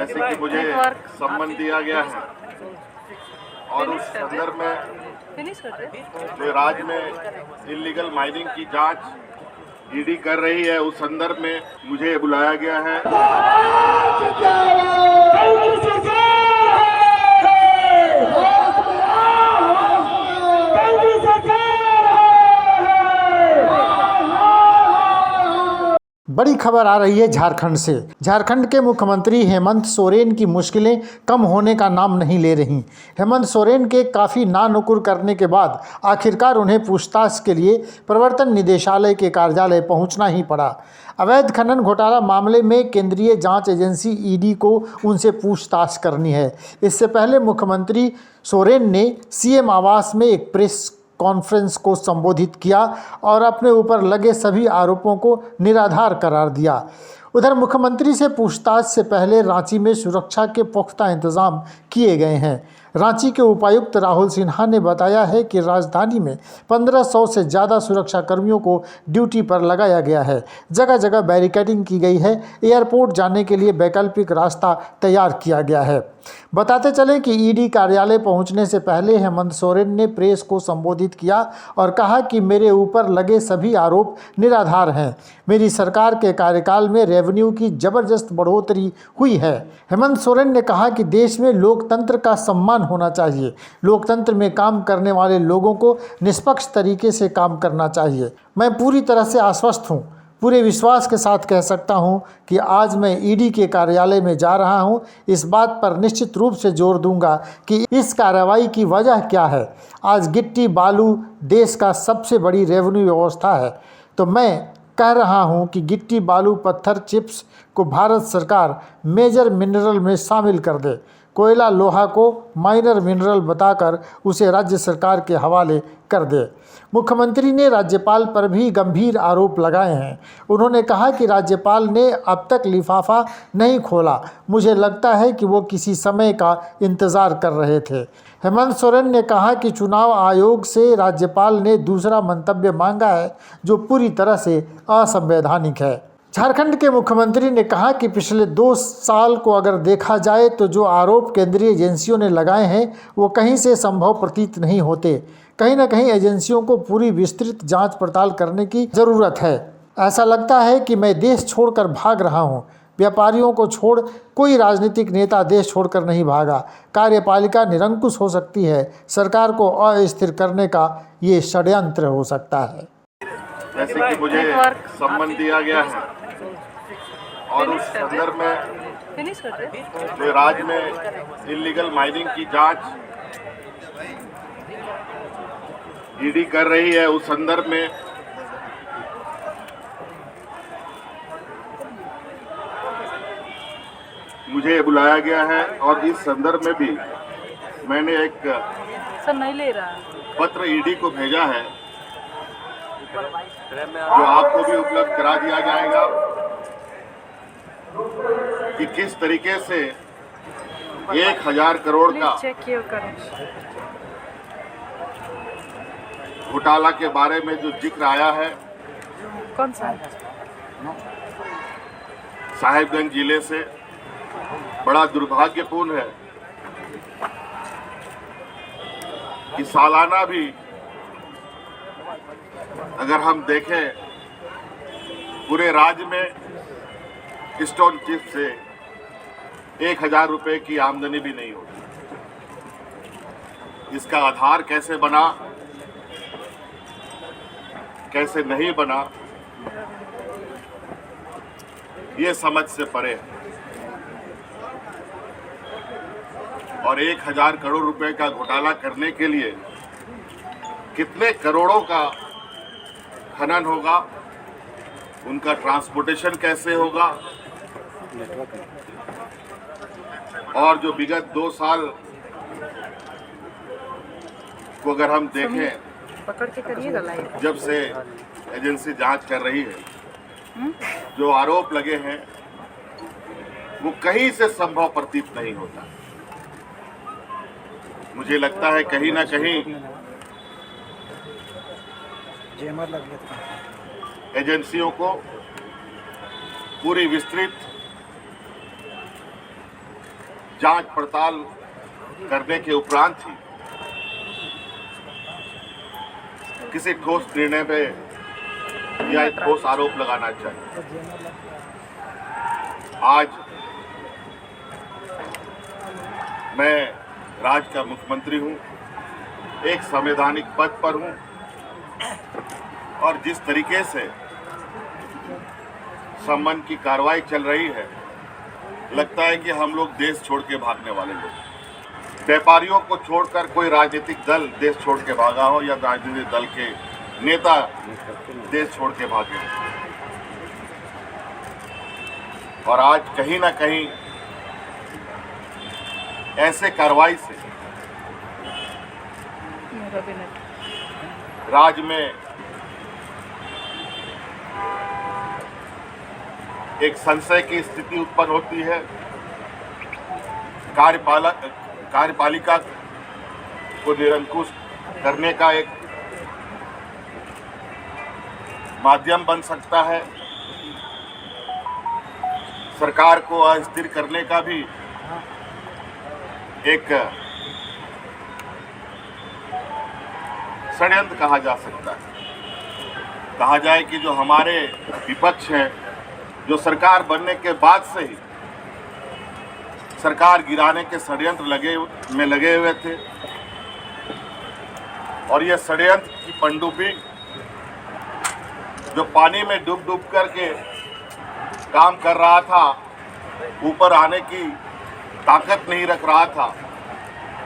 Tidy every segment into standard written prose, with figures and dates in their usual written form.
जैसे कि मुझे सम्मान दिया गया है और उस संदर्भ में जो राज्य में इलीगल माइनिंग की जांच ईडी कर रही है, उस संदर्भ में मुझे बुलाया गया है। बड़ी खबर आ रही है झारखंड से। झारखंड के मुख्यमंत्री हेमंत सोरेन की मुश्किलें कम होने का नाम नहीं ले रहीं। हेमंत सोरेन के काफ़ी नानुकुर करने के बाद आखिरकार उन्हें पूछताछ के लिए प्रवर्तन निदेशालय के कार्यालय पहुंचना ही पड़ा। अवैध खनन घोटाला मामले में केंद्रीय जांच एजेंसी ईडी को उनसे पूछताछ करनी है। इससे पहले मुख्यमंत्री सोरेन ने सीएम आवास में एक प्रेस कॉन्फ्रेंस को संबोधित किया और अपने ऊपर लगे सभी आरोपों को निराधार करार दिया। उधर मुख्यमंत्री से पूछताछ से पहले रांची में सुरक्षा के पुख्ता इंतजाम किए गए हैं। रांची के उपायुक्त राहुल सिन्हा ने बताया है कि राजधानी में 1500 से ज़्यादा सुरक्षा कर्मियों को ड्यूटी पर लगाया गया है। जगह जगह बैरिकेडिंग की गई है। एयरपोर्ट जाने के लिए वैकल्पिक रास्ता तैयार किया गया है। बताते चलें कि ईडी कार्यालय पहुंचने से पहले हेमंत सोरेन ने प्रेस को संबोधित किया और कहा कि मेरे ऊपर लगे सभी आरोप निराधार हैं। मेरी सरकार के कार्यकाल में रेवेन्यू की जबरदस्त बढ़ोतरी हुई है। हेमंत सोरेन ने कहा कि देश में लोकतंत्र का सम्मान होना चाहिए। लोकतंत्र में काम करने वाले लोगों को निष्पक्ष तरीके से काम करना चाहिए। मैं पूरी तरह से आश्वस्त हूँ। पूरे विश्वास के साथ कह सकता हूं कि आज मैं ईडी के कार्यालय में जा रहा हूं। इस बात पर निश्चित रूप से जोर दूंगा कि इस कार्रवाई की वजह क्या है। आज गिट्टी बालू देश का सबसे बड़ी रेवेन्यू व्यवस्था है, तो मैं कह रहा हूं कि गिट्टी बालू पत्थर चिप्स को भारत सरकार मेजर मिनरल में शामिल कर दे। कोयला लोहा को माइनर मिनरल बताकर उसे राज्य सरकार के हवाले कर दे। मुख्यमंत्री ने राज्यपाल पर भी गंभीर आरोप लगाए हैं। उन्होंने कहा कि राज्यपाल ने अब तक लिफाफा नहीं खोला। मुझे लगता है कि वो किसी समय का इंतज़ार कर रहे थे। हेमंत सोरेन ने कहा कि चुनाव आयोग से राज्यपाल ने दूसरा मंतव्य मांगा है जो पूरी तरह से असंवैधानिक है। झारखंड के मुख्यमंत्री ने कहा कि पिछले 2 साल को अगर देखा जाए तो जो आरोप केंद्रीय एजेंसियों ने लगाए हैं वो कहीं से संभव प्रतीत नहीं होते। कहीं ना कहीं एजेंसियों को पूरी विस्तृत जांच पड़ताल करने की ज़रूरत है। ऐसा लगता है कि मैं देश छोड़कर भाग रहा हूं। व्यापारियों को छोड़ कोई राजनीतिक नेता देश छोड़कर नहीं भागा। कार्यपालिका निरंकुश हो सकती है। सरकार को अस्थिर करने का ये षड्यंत्र हो सकता है। जैसे कि मुझे सम्मान दिया गया है और उस संदर्भ में जो राज्य में इलीगल माइनिंग की जांच ईडी कर रही है, उस संदर्भ में मुझे बुलाया गया है और इस संदर्भ में भी मैंने एक पत्र ईडी को भेजा है जो आपको भी उपलब्ध करा दिया जाएगा कि किस तरीके से 1000 करोड़ का घोटाला के बारे में जो जिक्र आया है। कौन सा? साहिबगंज जिले से बड़ा दुर्भाग्यपूर्ण है कि सालाना भी अगर हम देखें पूरे राज्य में स्टोन चिप से 1000 रुपए की आमदनी भी नहीं होती। इसका आधार कैसे बना, कैसे नहीं बना, ये समझ से परे है। और 1000 करोड़ रुपए का घोटाला करने के लिए कितने करोड़ों का खनन होगा, उनका ट्रांसपोर्टेशन कैसे होगा, और जो विगत 2 साल को अगर हम देखें, पकड़ के करिएगा लाइव, जब से एजेंसी जांच कर रही है, जो आरोप लगे हैं वो कहीं से संभव प्रतीत नहीं होता। मुझे लगता है कहीं ना कहीं एजेंसियों को पूरी विस्तृत जांच पड़ताल करने के उपरांत ही किसी ठोस निर्णय पे या एक ठोस आरोप लगाना चाहिए। आज मैं राज्य का मुख्यमंत्री हूं, एक संवैधानिक पद पर हूं और जिस तरीके से सम्मान की कार्रवाई चल रही है, लगता है कि हम लोग देश छोड़ के भागने वाले लोग। व्यापारियों को छोड़कर कोई राजनीतिक दल देश छोड़ के भागा हो या राजनीतिक दल के नेता देश छोड़ के भागे। और आज कहीं ना कहीं ऐसे कार्रवाई से राज्य में एक संशय की स्थिति उत्पन्न होती है। कार्यपालिका को निरंकुश करने का एक माध्यम बन सकता है। सरकार को अस्थिर करने का भी एक षड्यंत्र कहा जा सकता है। कहा जाए कि जो हमारे विपक्ष हैं, जो सरकार बनने के बाद से ही सरकार गिराने के षड्यंत्र लगे हुए थे और यह षड्यंत्र की पनडुब्बी जो पानी में डूब डूब करके काम कर रहा था, ऊपर आने की ताकत नहीं रख रहा था,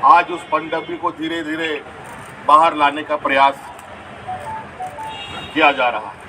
आज उस पनडुब्बी को धीरे धीरे बाहर लाने का प्रयास किया जा रहा है।